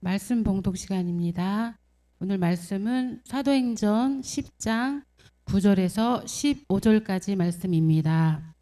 말씀 봉독 시간입니다. 오늘 말씀은 사도행전 10장 9절에서 15절까지 말씀입니다.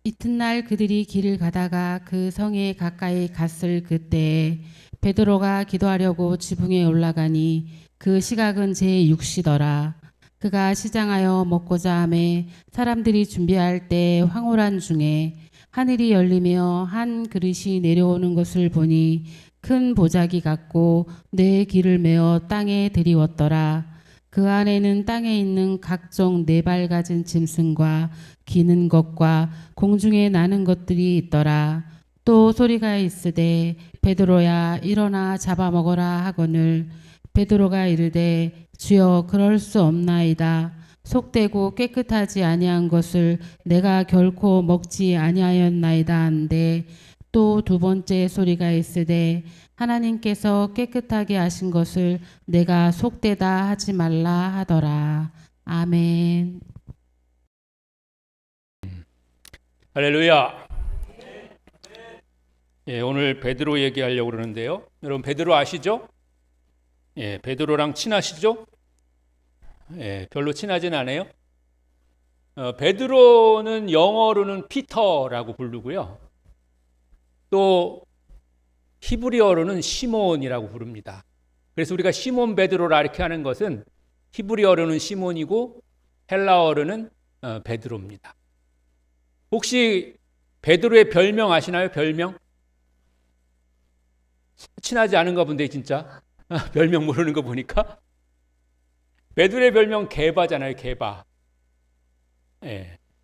이튿날 그들이 길을 가다가 그 성에 가까이 갔을 그때에 베드로가 기도하려고 지붕에 올라가니 그 시각은 제6시더라. 그가 시장하여 먹고자 하매 사람들이 준비할 때 황홀한 중에 하늘이 열리며 한 그릇이 내려오는 것을 보니 큰 보자기 같고 네 길을 메어 땅에 들이웠더라. 그 안에는 땅에 있는 각종 네 발 가진 짐승과 기는 것과 공중에 나는 것들이 있더라. 또 소리가 있으되 베드로야 일어나 잡아먹어라 하거늘 베드로가 이르되 주여 그럴 수 없나이다. 속되고 깨끗하지 아니한 것을 내가 결코 먹지 아니하였나이다 한데 또 두 번째 소리가 있으되 하나님께서 깨끗하게 하신 것을 내가 속되다 하지 말라 하더라. 아멘. 할렐루야. 오늘 베드로 얘기하려고 그러는데요. 여러분 베드로 아시죠? 베드로랑 친하시죠? 별로 친하진 않아요. 베드로는 영어로는 피터라고 부르고요. 또 히브리어로는 시몬이라고 부릅니다. 그래서 우리가 시몬 베드로라 이렇게 하는 것은 히브리어로는 시몬이고 헬라어로는 베드로입니다. 혹시 베드로의 별명 아시나요? 별명? 친하지 않은가 본데 진짜 별명 모르는 거 보니까 베드로의 별명 게바잖아요. 게바.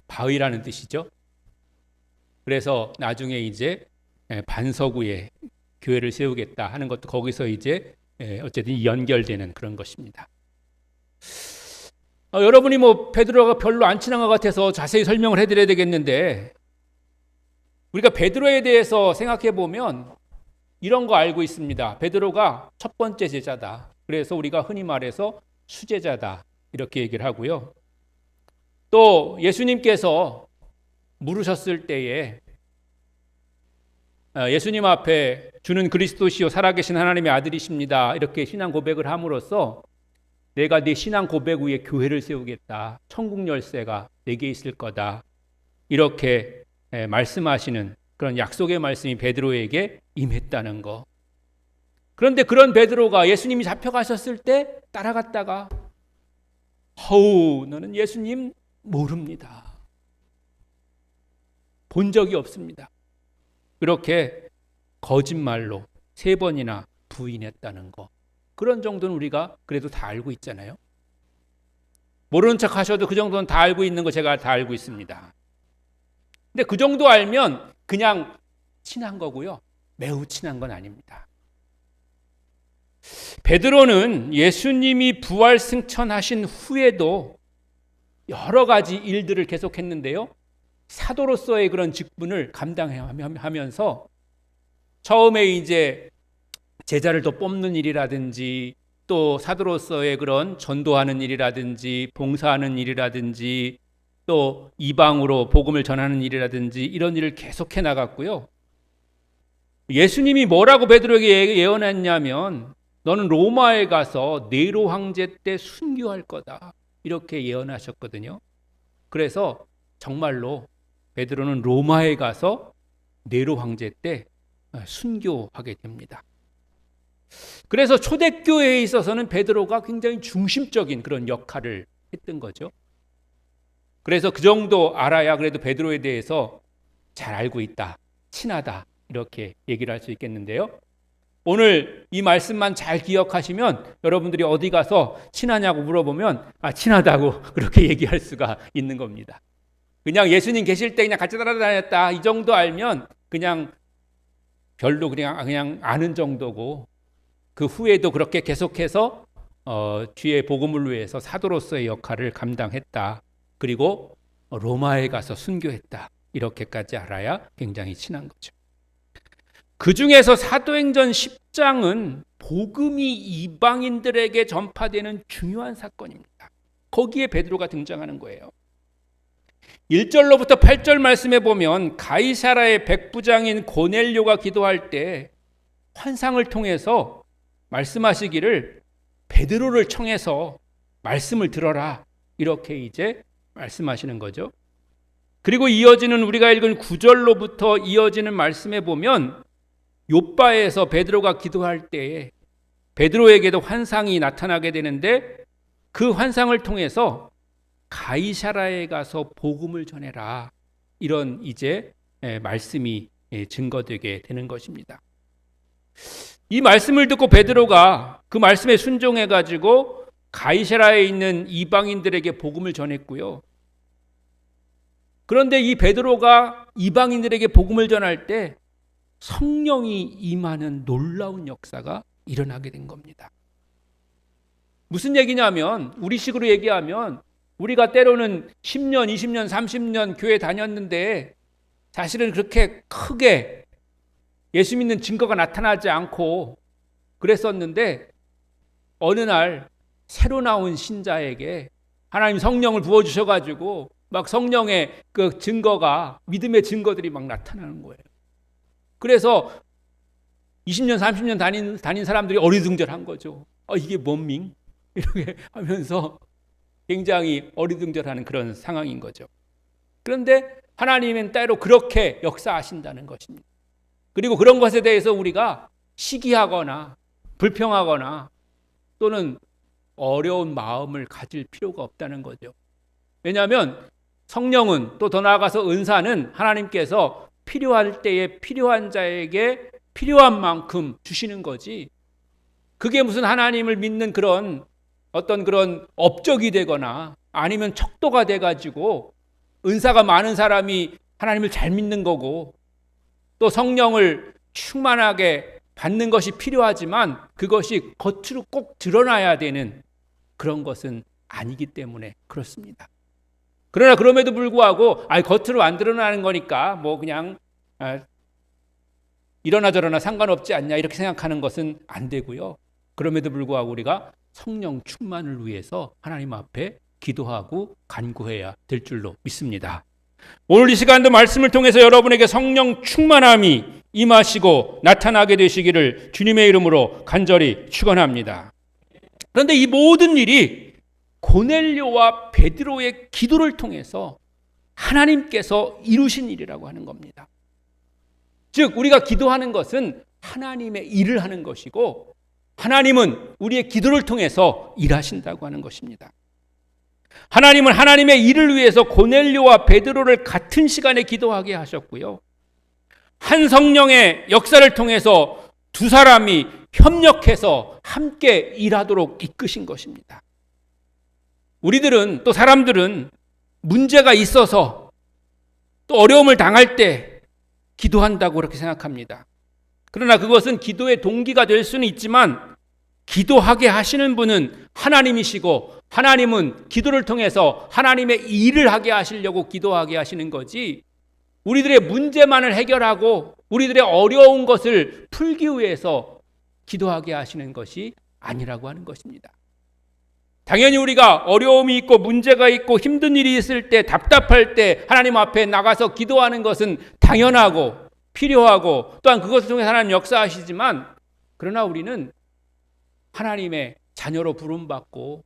바위라는 뜻이죠. 그래서 나중에 이제 반서구에 교회를 세우겠다 하는 것도 거기서 이제 어쨌든 연결되는 그런 것입니다. 여러분이 베드로가 별로 안 친한 것 같아서 자세히 설명을 해드려야 되겠는데 우리가 베드로에 대해서 생각해 보면 이런 거 알고 있습니다. 베드로가 첫 번째 제자다. 그래서 우리가 흔히 말해서 수제자다 이렇게 얘기를 하고요. 또 예수님께서 물으셨을 때에 예수님 앞에 주는 그리스도시요 살아계신 하나님의 아들이십니다. 이렇게 신앙 고백을 함으로써 내가 네 신앙 고백 위에 교회를 세우겠다. 천국 열쇠가 내게 있을 거다. 이렇게 말씀하시는 그런 약속의 말씀이 베드로에게 임했다는 거. 그런데 그런 베드로가 예수님이 잡혀가셨을 때 따라갔다가 너는 예수님 모릅니다. 본 적이 없습니다. 그렇게 거짓말로 3번이나 부인했다는 거. 그런 정도는 우리가 그래도 다 알고 있잖아요. 모르는 척 하셔도 그 정도는 다 알고 있는 거 제가 다 알고 있습니다. 근데 그 정도 알면 그냥 친한 거고요. 매우 친한 건 아닙니다. 베드로는 예수님이 부활 승천하신 후에도 여러 가지 일들을 계속했는데요. 사도로서의 그런 직분을 감당하면서 처음에 이제 제자를 더 뽑는 일이라든지 또 사도로서의 그런 전도하는 일이라든지 봉사하는 일이라든지 또 이방으로 복음을 전하는 일이라든지 이런 일을 계속해 나갔고요. 예수님이 뭐라고 베드로에게 예언했냐면 너는 로마에 가서 네로 황제 때 순교할 거다. 이렇게 예언하셨거든요. 그래서 정말로 베드로는 로마에 가서 네로 황제 때 순교하게 됩니다. 그래서 초대교회에 있어서는 베드로가 굉장히 중심적인 그런 역할을 했던 거죠. 그래서 그 정도 알아야 그래도 베드로에 대해서 잘 알고 있다, 친하다 이렇게 얘기를 할 수 있겠는데요. 오늘 이 말씀만 잘 기억하시면 여러분들이 어디 가서 친하냐고 물어보면 친하다고 그렇게 얘기할 수가 있는 겁니다. 그냥 예수님 계실 때 그냥 같이 따라다녔다 이 정도 알면 그냥 별로 그냥 아는 정도고 그 후에도 그렇게 계속해서 뒤에 복음을 위해서 사도로서의 역할을 감당했다. 그리고 로마에 가서 순교했다. 이렇게까지 알아야 굉장히 친한 거죠. 그 중에서 사도행전 10장은 복음이 이방인들에게 전파되는 중요한 사건입니다. 거기에 베드로가 등장하는 거예요. 1절로부터 8절 말씀에 보면 가이사라의 백부장인 고넬료가 기도할 때 환상을 통해서 말씀하시기를 베드로를 청해서 말씀을 들어라, 이렇게 이제 말씀하시는 거죠. 그리고 이어지는 우리가 읽은 9절로부터 이어지는 말씀에 보면 욥바에서 베드로가 기도할 때에 베드로에게도 환상이 나타나게 되는데 그 환상을 통해서 가이사라에 가서 복음을 전해라, 이런 이제 말씀이 증거되게 되는 것입니다. 이 말씀을 듣고 베드로가 그 말씀에 순종해 가지고 가이사라에 있는 이방인들에게 복음을 전했고요. 그런데 이 베드로가 이방인들에게 복음을 전할 때 성령이 임하는 놀라운 역사가 일어나게 된 겁니다. 무슨 얘기냐면, 우리식으로 얘기하면 우리가 때로는 10년, 20년, 30년 교회 다녔는데 사실은 그렇게 크게 예수 믿는 증거가 나타나지 않고 그랬었는데 어느 날 새로 나온 신자에게 하나님 성령을 부어주셔가지고 막 성령의 그 증거가, 믿음의 증거들이 막 나타나는 거예요. 그래서 20년, 30년 다닌 사람들이 어리둥절한 거죠. 이게 뭔밍? 이렇게 하면서 굉장히 어리둥절하는 그런 상황인 거죠. 그런데 하나님은 때로 그렇게 역사하신다는 것입니다. 그리고 그런 것에 대해서 우리가 시기하거나 불평하거나 또는 어려운 마음을 가질 필요가 없다는 거죠. 왜냐하면 성령은, 또 더 나아가서 은사는 하나님께서 필요할 때에 필요한 자에게 필요한 만큼 주시는 거지, 그게 무슨 하나님을 믿는 그런 어떤 그런 업적이 되거나 아니면 척도가 돼가지고 은사가 많은 사람이 하나님을 잘 믿는 거고 또 성령을 충만하게 받는 것이 필요하지만 그것이 겉으로 꼭 드러나야 되는 그런 것은 아니기 때문에 그렇습니다. 그러나 그럼에도 불구하고 겉으로 안 드러나는 거니까 뭐 그냥 이러나 저러나 상관없지 않냐, 이렇게 생각하는 것은 안 되고요. 그럼에도 불구하고 우리가 성령 충만을 위해서 하나님 앞에 기도하고 간구해야 될 줄로 믿습니다. 오늘 이 시간도 말씀을 통해서 여러분에게 성령 충만함이 임하시고 나타나게 되시기를 주님의 이름으로 간절히 축원합니다. 그런데 이 모든 일이 고넬료와 베드로의 기도를 통해서 하나님께서 이루신 일이라고 하는 겁니다. 즉 우리가 기도하는 것은 하나님의 일을 하는 것이고 하나님은 우리의 기도를 통해서 일하신다고 하는 것입니다. 하나님은 하나님의 일을 위해서 고넬료와 베드로를 같은 시간에 기도하게 하셨고요. 한 성령의 역사를 통해서 두 사람이 협력해서 함께 일하도록 이끄신 것입니다. 우리들은, 또 사람들은 문제가 있어서 또 어려움을 당할 때 기도한다고 그렇게 생각합니다. 그러나 그것은 기도의 동기가 될 수는 있지만 기도하게 하시는 분은 하나님이시고 하나님은 기도를 통해서 하나님의 일을 하게 하시려고 기도하게 하시는 거지, 우리들의 문제만을 해결하고 우리들의 어려운 것을 풀기 위해서 기도하게 하시는 것이 아니라고 하는 것입니다. 당연히 우리가 어려움이 있고 문제가 있고 힘든 일이 있을 때, 답답할 때 하나님 앞에 나가서 기도하는 것은 당연하고 필요하고 또한 그것을 통해 하나님 역사하시지만, 그러나 우리는 하나님의 자녀로 부름받고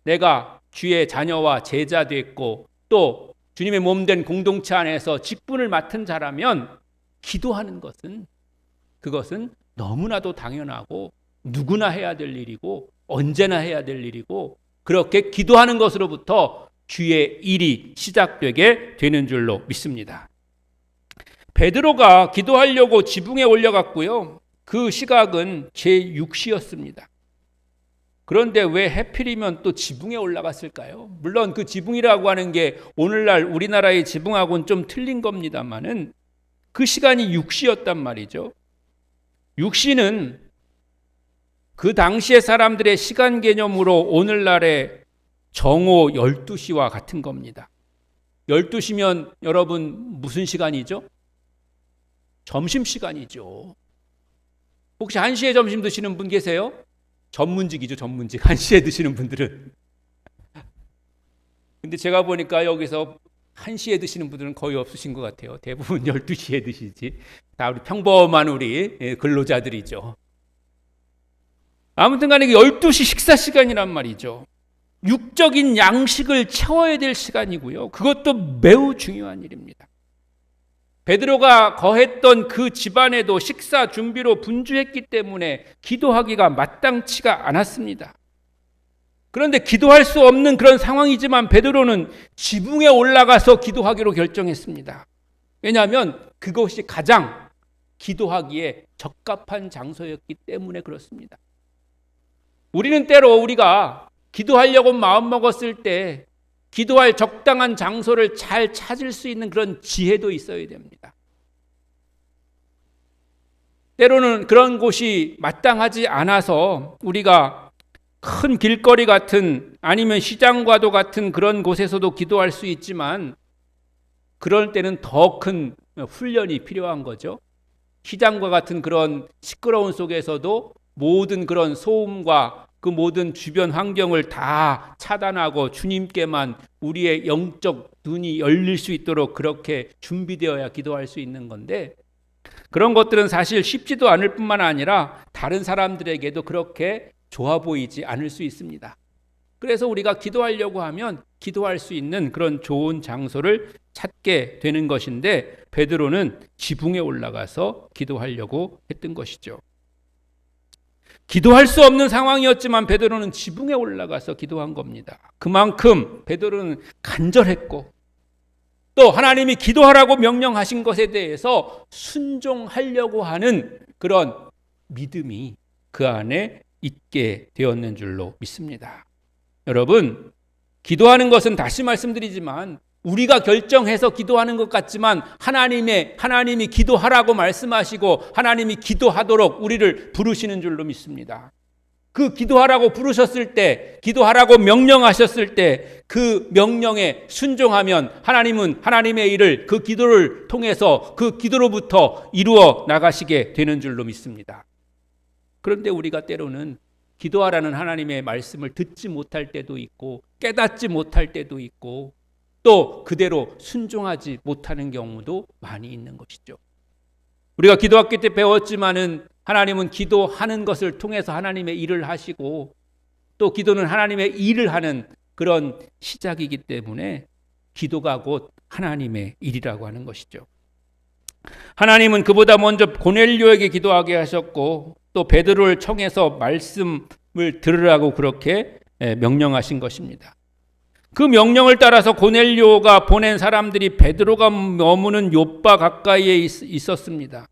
내가 주의 자녀와 제자 됐고 또 주님의 몸된 공동체 안에서 직분을 맡은 자라면 기도하는 것은, 그것은 너무나도 당연하고 누구나 해야 될 일이고 언제나 해야 될 일이고, 그렇게 기도하는 것으로부터 주의 일이 시작되게 되는 줄로 믿습니다. 베드로가 기도하려고 지붕에 올려갔고요. 그 시각은 제6시였습니다. 그런데 왜 하필이면 또 지붕에 올라갔을까요? 물론 그 지붕이라고 하는 게 오늘날 우리나라의 지붕하고는 좀 틀린 겁니다만은 그 시간이 6시였단 말이죠. 6시는 그 당시의 사람들의 시간 개념으로 오늘날의 정오 12시와 같은 겁니다. 12시면 여러분 무슨 시간이죠? 점심시간이죠. 혹시 1시에 점심 드시는 분 계세요? 전문직이죠, 전문직. 1시에 드시는 분들은. 근데 제가 보니까 여기서 1시에 드시는 분들은 거의 없으신 것 같아요. 대부분 12시에 드시지. 다 우리 평범한 우리 근로자들이죠. 아무튼 간에 12시 식사 시간이란 말이죠. 육적인 양식을 채워야 될 시간이고요. 그것도 매우 중요한 일입니다. 베드로가 거했던 그 집안에도 식사 준비로 분주했기 때문에 기도하기가 마땅치가 않았습니다. 그런데 기도할 수 없는 그런 상황이지만 베드로는 지붕에 올라가서 기도하기로 결정했습니다. 왜냐하면 그것이 가장 기도하기에 적합한 장소였기 때문에 그렇습니다. 우리는 때로 우리가 기도하려고 마음먹었을 때 기도할 적당한 장소를 잘 찾을 수 있는 그런 지혜도 있어야 됩니다. 때로는 그런 곳이 마땅하지 않아서 우리가 큰 길거리 같은 아니면 시장과도 같은 그런 곳에서도 기도할 수 있지만 그럴 때는 더 큰 훈련이 필요한 거죠. 시장과 같은 그런 시끄러운 속에서도 모든 그런 소음과 그 모든 주변 환경을 다 차단하고 주님께만 우리의 영적 눈이 열릴 수 있도록 그렇게 준비되어야 기도할 수 있는 건데 그런 것들은 사실 쉽지도 않을 뿐만 아니라 다른 사람들에게도 그렇게 좋아 보이지 않을 수 있습니다. 그래서 우리가 기도하려고 하면 기도할 수 있는 그런 좋은 장소를 찾게 되는 것인데 베드로는 지붕에 올라가서 기도하려고 했던 것이죠. 기도할 수 없는 상황이었지만 베드로는 지붕에 올라가서 기도한 겁니다. 그만큼 베드로는 간절했고 또 하나님이 기도하라고 명령하신 것에 대해서 순종하려고 하는 그런 믿음이 그 안에 있게 되었는 줄로 믿습니다. 여러분, 기도하는 것은 다시 말씀드리지만 우리가 결정해서 기도하는 것 같지만 하나님이 기도하라고 말씀하시고 하나님이 기도하도록 우리를 부르시는 줄로 믿습니다. 그 기도하라고 부르셨을 때, 기도하라고 명령하셨을 때 그 명령에 순종하면 하나님은 하나님의 일을 그 기도를 통해서 그 기도로부터 이루어 나가시게 되는 줄로 믿습니다. 그런데 우리가 때로는 기도하라는 하나님의 말씀을 듣지 못할 때도 있고 깨닫지 못할 때도 있고 또 그대로 순종하지 못하는 경우도 많이 있는 것이죠. 우리가 기도학교 때 배웠지만은 하나님은 기도하는 것을 통해서 하나님의 일을 하시고 또 기도는 하나님의 일을 하는 그런 시작이기 때문에 기도가 곧 하나님의 일이라고 하는 것이죠. 하나님은 그보다 먼저 고넬료에게 기도하게 하셨고 또 베드로를 청해서 말씀을 들으라고 그렇게 명령하신 것입니다. 그 명령을 따라서 고넬료가 보낸 사람들이 베드로가 머무는 욥바 가까이에 있었습니다.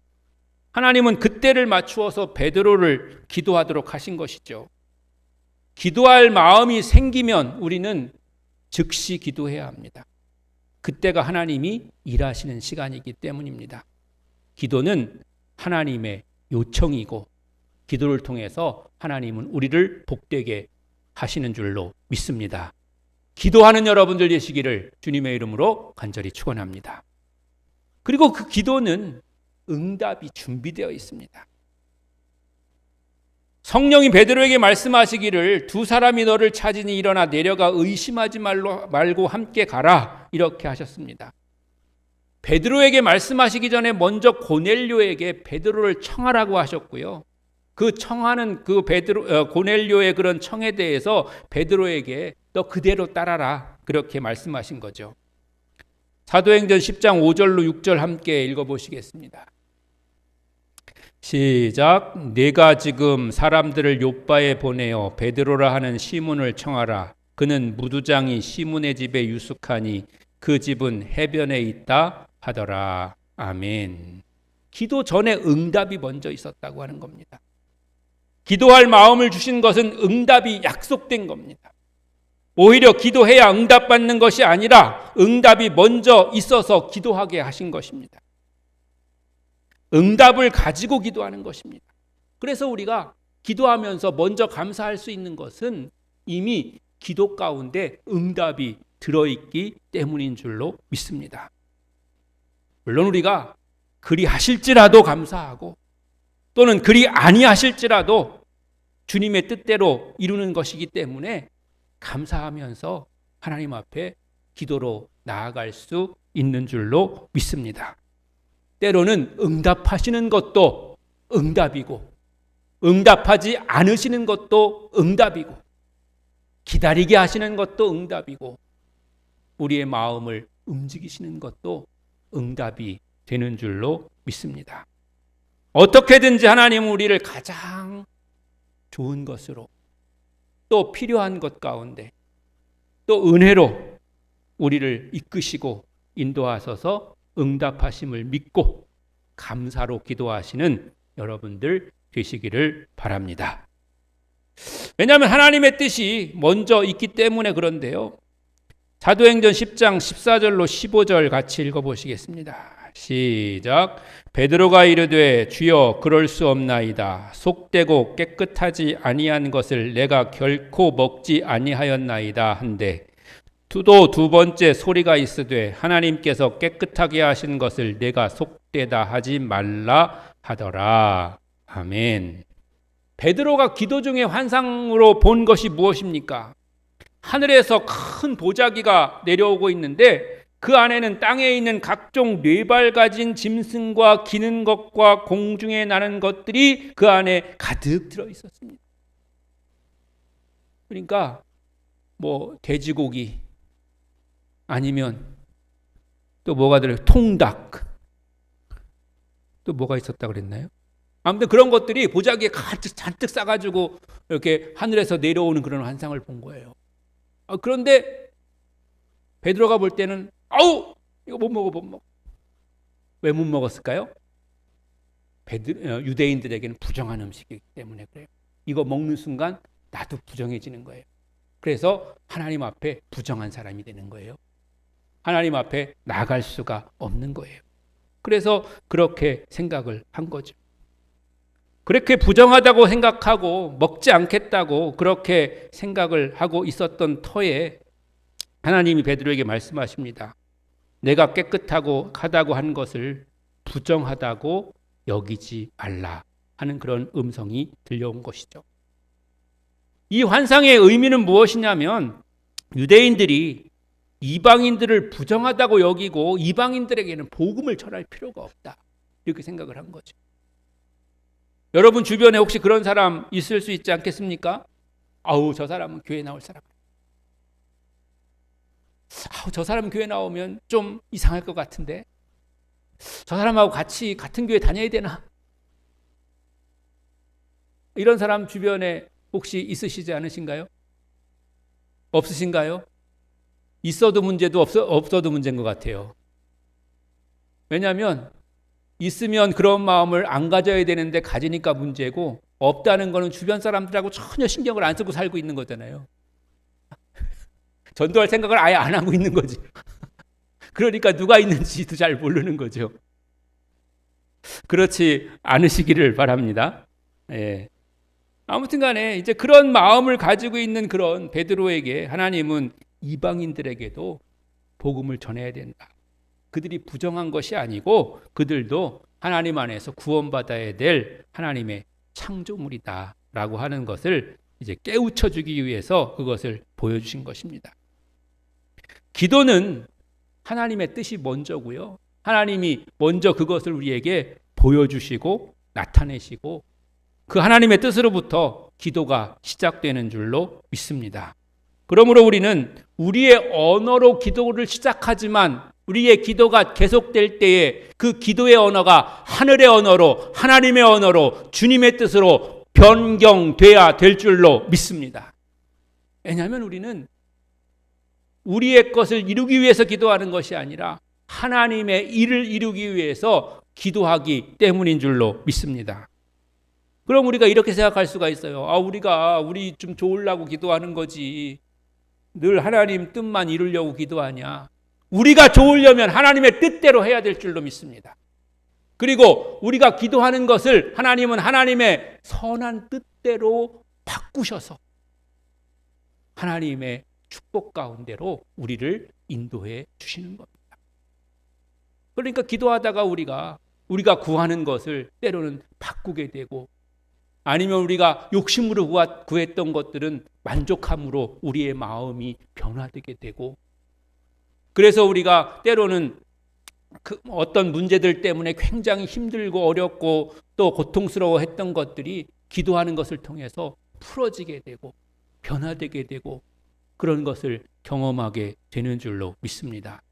하나님은 그때를 맞추어서 베드로를 기도하도록 하신 것이죠. 기도할 마음이 생기면 우리는 즉시 기도해야 합니다. 그때가 하나님이 일하시는 시간이기 때문입니다. 기도는 하나님의 요청이고 기도를 통해서 하나님은 우리를 복되게 하시는 줄로 믿습니다. 기도하는 여러분들 되시기를 주님의 이름으로 간절히 축원합니다. 그리고 그 기도는 응답이 준비되어 있습니다. 성령이 베드로에게 말씀하시기를 두 사람이 너를 찾으니 일어나 내려가 의심하지 말고 함께 가라 이렇게 하셨습니다. 베드로에게 말씀하시기 전에 먼저 고넬료에게 베드로를 청하라고 하셨고요. 그 청하는 그 고넬료의 그런 청에 대해서 베드로에게 너 그대로 따라라 그렇게 말씀하신 거죠. 사도행전 10장 5절로 6절 함께 읽어보시겠습니다. 시작. 내가 지금 사람들을 욥바에 보내어 베드로라 하는 시몬을 청하라. 그는 무두장이 시몬의 집에 유숙하니 그 집은 해변에 있다 하더라. 아멘. 기도 전에 응답이 먼저 있었다고 하는 겁니다. 기도할 마음을 주신 것은 응답이 약속된 겁니다. 오히려 기도해야 응답받는 것이 아니라 응답이 먼저 있어서 기도하게 하신 것입니다. 응답을 가지고 기도하는 것입니다. 그래서 우리가 기도하면서 먼저 감사할 수 있는 것은 이미 기도 가운데 응답이 들어있기 때문인 줄로 믿습니다. 물론 우리가 그리 하실지라도 감사하고 또는 그리 아니하실지라도 주님의 뜻대로 이루는 것이기 때문에 감사하면서 하나님 앞에 기도로 나아갈 수 있는 줄로 믿습니다. 때로는 응답하시는 것도 응답이고 응답하지 않으시는 것도 응답이고 기다리게 하시는 것도 응답이고 우리의 마음을 움직이시는 것도 응답이 되는 줄로 믿습니다. 어떻게든지 하나님은 우리를 가장 좋은 것으로 또 필요한 것 가운데 또 은혜로 우리를 이끄시고 인도하셔서 응답하심을 믿고 감사로 기도하시는 여러분들 되시기를 바랍니다. 왜냐하면 하나님의 뜻이 먼저 있기 때문에 그런데요. 사도행전 10장 14절로 15절 같이 읽어보시겠습니다. 시작. 베드로가 이르되 주여 그럴 수 없나이다. 속되고 깨끗하지 아니한 것을 내가 결코 먹지 아니하였나이다 한데 또 두 번째 소리가 있으되 하나님께서 깨끗하게 하신 것을 내가 속되다 하지 말라 하더라. 아멘. 베드로가 기도 중에 환상으로 본 것이 무엇입니까? 하늘에서 큰 보자기가 내려오고 있는데 그 안에는 땅에 있는 각종 뇌발 가진 짐승과 기는 것과 공중에 나는 것들이 그 안에 가득 들어 있었습니다. 그러니까 뭐 돼지고기 아니면 또 뭐가 들어요? 통닭 또 뭐가 있었다 그랬나요? 아무튼 그런 것들이 보자기에 가득 잔뜩 싸가지고 이렇게 하늘에서 내려오는 그런 환상을 본 거예요. 그런데 베드로가 볼 때는 아우 이거 못 먹어. 왜 못 먹었을까요? 유대인들에게는 부정한 음식이기 때문에 그래요. 이거 먹는 순간 나도 부정해지는 거예요. 그래서 하나님 앞에 부정한 사람이 되는 거예요. 하나님 앞에 나갈 수가 없는 거예요. 그래서 그렇게 생각을 한 거죠. 그렇게 부정하다고 생각하고 먹지 않겠다고 그렇게 생각을 하고 있었던 터에 하나님이 베드로에게 말씀하십니다. 내가 깨끗하고 하다고 한 것을 부정하다고 여기지 말라 하는 그런 음성이 들려온 것이죠. 이 환상의 의미는 무엇이냐면 유대인들이 이방인들을 부정하다고 여기고 이방인들에게는 복음을 전할 필요가 없다 이렇게 생각을 한 거죠. 여러분 주변에 혹시 그런 사람 있을 수 있지 않겠습니까? 아우 저 사람은 교회 나올 사람. 아우 저 사람은 교회 나오면 좀 이상할 것 같은데 저 사람하고 같이 같은 교회 다녀야 되나? 이런 사람 주변에 혹시 있으시지 않으신가요? 없으신가요? 있어도 문제도 없어도 문제인 것 같아요. 왜냐하면 있으면 그런 마음을 안 가져야 되는데 가지니까 문제고 없다는 거는 주변 사람들하고 전혀 신경을 안 쓰고 살고 있는 거잖아요. 전도할 생각을 아예 안 하고 있는 거지. 그러니까 누가 있는지도 잘 모르는 거죠. 그렇지 않으시기를 바랍니다. 예. 아무튼 간에 이제 그런 마음을 가지고 있는 그런 베드로에게 하나님은 이방인들에게도 복음을 전해야 된다. 그들이 부정한 것이 아니고 그들도 하나님 안에서 구원받아야 될 하나님의 창조물이다 라고 하는 것을 이제 깨우쳐 주기 위해서 그것을 보여주신 것입니다. 기도는 하나님의 뜻이 먼저고요. 하나님이 먼저 그것을 우리에게 보여주시고 나타내시고 그 하나님의 뜻으로부터 기도가 시작되는 줄로 믿습니다. 그러므로 우리는 우리의 언어로 기도를 시작하지만 우리의 기도가 계속될 때에 그 기도의 언어가 하늘의 언어로 하나님의 언어로 주님의 뜻으로 변경돼야 될 줄로 믿습니다. 왜냐하면 우리는 우리의 것을 이루기 위해서 기도하는 것이 아니라 하나님의 일을 이루기 위해서 기도하기 때문인 줄로 믿습니다. 그럼 우리가 이렇게 생각할 수가 있어요. 우리 좀 좋으려고 기도하는 거지. 늘 하나님 뜻만 이루려고 기도하냐. 우리가 좋으려면 하나님의 뜻대로 해야 될 줄로 믿습니다. 그리고 우리가 기도하는 것을 하나님은 하나님의 선한 뜻대로 바꾸셔서 하나님의 축복 가운데로 우리를 인도해 주시는 겁니다. 그러니까 기도하다가 우리가 구하는 것을 때로는 바꾸게 되고 아니면 우리가 욕심으로 구했던 것들은 만족함으로 우리의 마음이 변화되게 되고 그래서 우리가 때로는 그 어떤 문제들 때문에 굉장히 힘들고 어렵고 또 고통스러워했던 것들이 기도하는 것을 통해서 풀어지게 되고 변화되게 되고 그런 것을 경험하게 되는 줄로 믿습니다.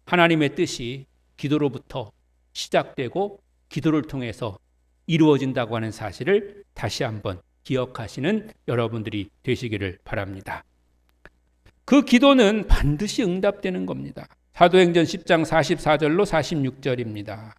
하나님의 뜻이 기도로부터 시작되고 기도를 통해서 이루어진다고 하는 사실을 다시 한번 기억하시는 여러분들이 되시기를 바랍니다. 그 기도는 반드시 응답되는 겁니다. 사도행전 10장 44절로 46절입니다.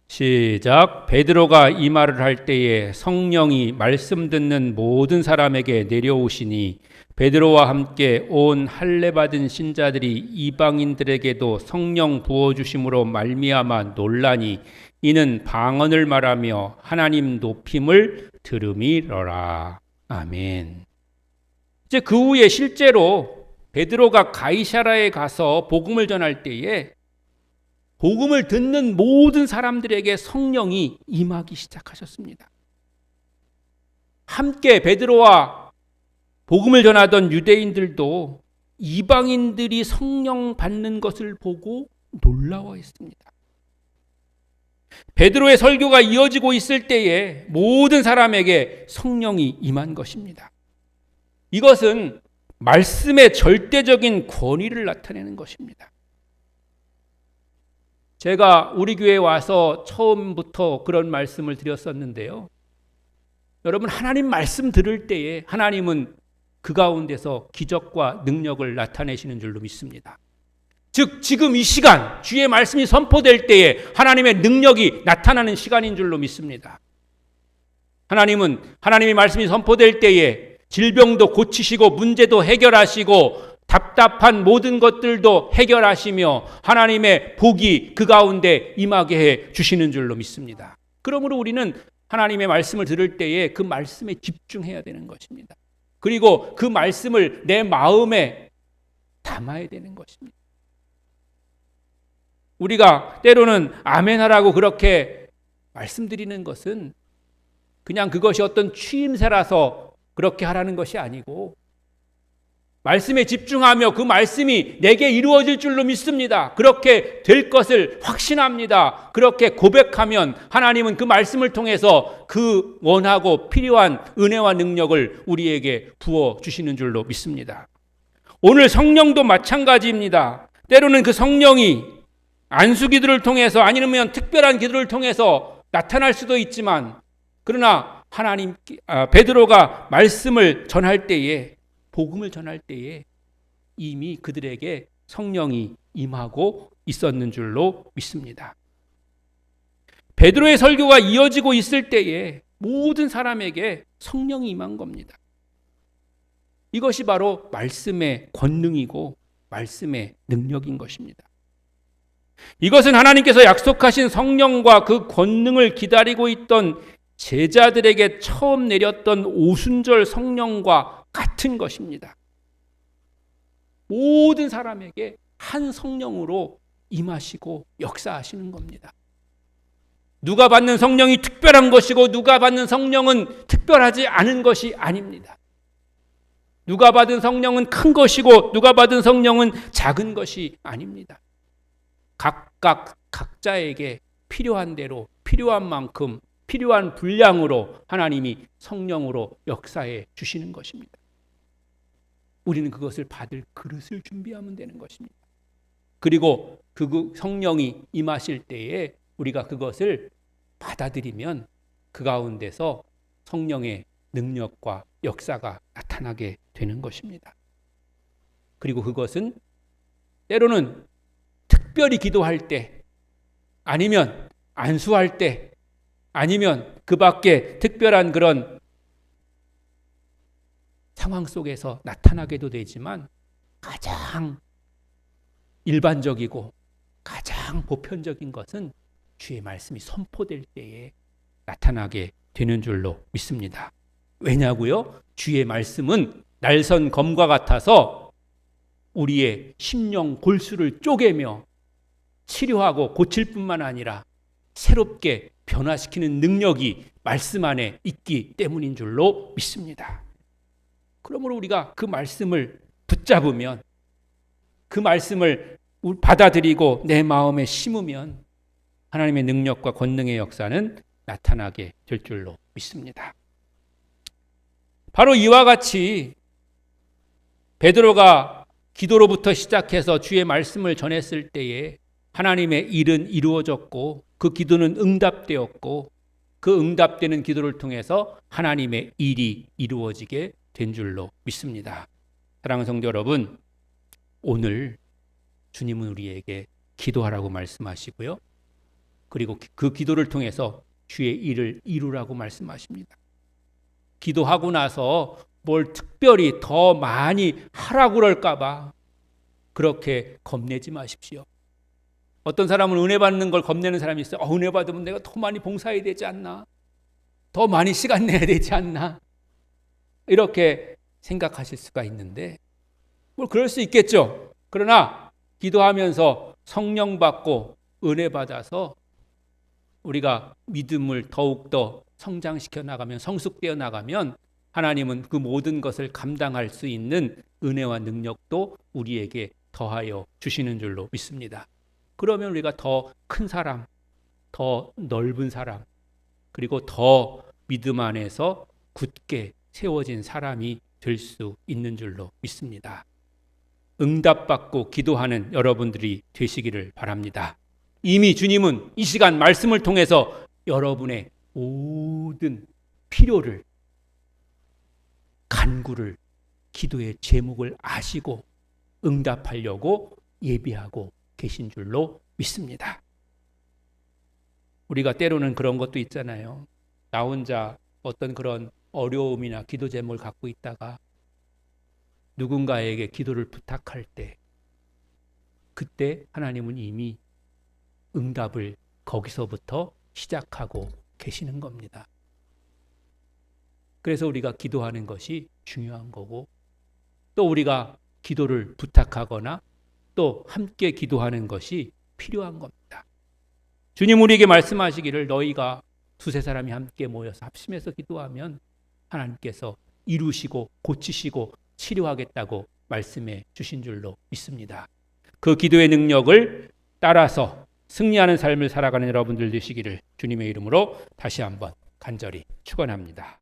시작. 베드로가 이 말을 할 때에 성령이 말씀 듣는 모든 사람에게 내려오시니 베드로와 함께 온 할례 받은 신자들이 이방인들에게도 성령 부어주심으로 말미암아 놀라니 이는 방언을 말하며 하나님 높임을 들음이러라. 아멘. 이제 그 후에 실제로 베드로가 가이사라에 가서 복음을 전할 때에 복음을 듣는 모든 사람들에게 성령이 임하기 시작하셨습니다. 함께 베드로와 복음을 전하던 유대인들도 이방인들이 성령 받는 것을 보고 놀라워했습니다. 베드로의 설교가 이어지고 있을 때에 모든 사람에게 성령이 임한 것입니다. 이것은 말씀의 절대적인 권위를 나타내는 것입니다. 제가 우리 교회에 와서 처음부터 그런 말씀을 드렸었는데요. 여러분, 하나님 말씀 들을 때에 하나님은 그 가운데서 기적과 능력을 나타내시는 줄로 믿습니다. 즉 지금 이 시간 주의 말씀이 선포될 때에 하나님의 능력이 나타나는 시간인 줄로 믿습니다. 하나님은 하나님의 말씀이 선포될 때에 질병도 고치시고 문제도 해결하시고 답답한 모든 것들도 해결하시며 하나님의 복이 그 가운데 임하게 해 주시는 줄로 믿습니다. 그러므로 우리는 하나님의 말씀을 들을 때에 그 말씀에 집중해야 되는 것입니다. 그리고 그 말씀을 내 마음에 담아야 되는 것입니다. 우리가 때로는 아멘하라고 그렇게 말씀드리는 것은 그냥 그것이 어떤 추임새라서 그렇게 하라는 것이 아니고 말씀에 집중하며 그 말씀이 내게 이루어질 줄로 믿습니다. 그렇게 될 것을 확신합니다. 그렇게 고백하면 하나님은 그 말씀을 통해서 그 원하고 필요한 은혜와 능력을 우리에게 부어주시는 줄로 믿습니다. 오늘 성령도 마찬가지입니다. 때로는 그 성령이 안수 기도를 통해서 아니면 특별한 기도를 통해서 나타날 수도 있지만 그러나 베드로가 말씀을 전할 때에 복음을 전할 때에 이미 그들에게 성령이 임하고 있었는 줄로 믿습니다. 베드로의 설교가 이어지고 있을 때에 모든 사람에게 성령이 임한 겁니다. 이것이 바로 말씀의 권능이고 말씀의 능력인 것입니다. 이것은 하나님께서 약속하신 성령과 그 권능을 기다리고 있던 제자들에게 처음 내렸던 오순절 성령과 같은 것입니다. 모든 사람에게 한 성령으로 임하시고 역사하시는 겁니다. 누가 받는 성령이 특별한 것이고 누가 받는 성령은 특별하지 않은 것이 아닙니다. 누가 받은 성령은 큰 것이고 누가 받은 성령은 작은 것이 아닙니다. 각각 각자에게 필요한 대로 필요한 만큼 필요한 분량으로 하나님이 성령으로 역사해 주시는 것입니다. 우리는 그것을 받을 그릇을 준비하면 되는 것입니다. 그리고 그 성령이 임하실 때에 우리가 그것을 받아들이면 그 가운데서 성령의 능력과 역사가 나타나게 되는 것입니다. 그리고 그것은 때로는 특별히 기도할 때 아니면 안수할 때 아니면 그 밖에 특별한 그런 상황 속에서 나타나게도 되지만 가장 일반적이고 가장 보편적인 것은 주의 말씀이 선포될 때에 나타나게 되는 줄로 믿습니다. 왜냐고요? 주의 말씀은 날선 검과 같아서 우리의 심령 골수를 쪼개며 치료하고 고칠 뿐만 아니라 새롭게 변화시키는 능력이 말씀 안에 있기 때문인 줄로 믿습니다. 그러므로 우리가 그 말씀을 붙잡으면 그 말씀을 받아들이고 내 마음에 심으면 하나님의 능력과 권능의 역사는 나타나게 될 줄로 믿습니다. 바로 이와 같이 베드로가 기도로부터 시작해서 주의 말씀을 전했을 때에 하나님의 일은 이루어졌고 그 기도는 응답되었고 그 응답되는 기도를 통해서 하나님의 일이 이루어지게 된 줄로 믿습니다. 사랑하는 성도 여러분, 오늘 주님은 우리에게 기도하라고 말씀하시고요. 그리고 그 기도를 통해서 주의 일을 이루라고 말씀하십니다. 기도하고 나서 뭘 특별히 더 많이 하라고 그럴까 봐 그렇게 겁내지 마십시오. 어떤 사람은 은혜 받는 걸 겁내는 사람이 있어요. 은혜 받으면 내가 더 많이 봉사해야 되지 않나? 더 많이 시간 내야 되지 않나? 이렇게 생각하실 수가 있는데 뭐 그럴 수 있겠죠. 그러나 기도하면서 성령 받고 은혜 받아서 우리가 믿음을 더욱더 성장시켜 나가면, 성숙되어 나가면 하나님은 그 모든 것을 감당할 수 있는 은혜와 능력도 우리에게 더하여 주시는 줄로 믿습니다. 그러면 우리가 더 큰 사람, 더 넓은 사람, 그리고 더 믿음 안에서 굳게 세워진 사람이 될 수 있는 줄로 믿습니다. 응답받고 기도하는 여러분들이 되시기를 바랍니다. 이미 주님은 이 시간 말씀을 통해서 여러분의 모든 필요를, 간구를, 기도의 제목을 아시고 응답하려고 예비하고 계신 줄로 믿습니다. 우리가 때로는 그런 것도 있잖아요. 나 혼자 어떤 그런 어려움이나 기도 제목을 갖고 있다가 누군가에게 기도를 부탁할 때 그때 하나님은 이미 응답을 거기서부터 시작하고 계시는 겁니다. 그래서 우리가 기도하는 것이 중요한 거고 또 우리가 기도를 부탁하거나 또 함께 기도하는 것이 필요한 겁니다. 주님 우리에게 말씀하시기를 너희가 두세 사람이 함께 모여서 합심해서 기도하면 하나님께서 이루시고 고치시고 치료하겠다고 말씀해 주신 줄로 믿습니다. 그 기도의 능력을 따라서 승리하는 삶을 살아가는 여러분들 되시기를 주님의 이름으로 다시 한번 간절히 축원합니다.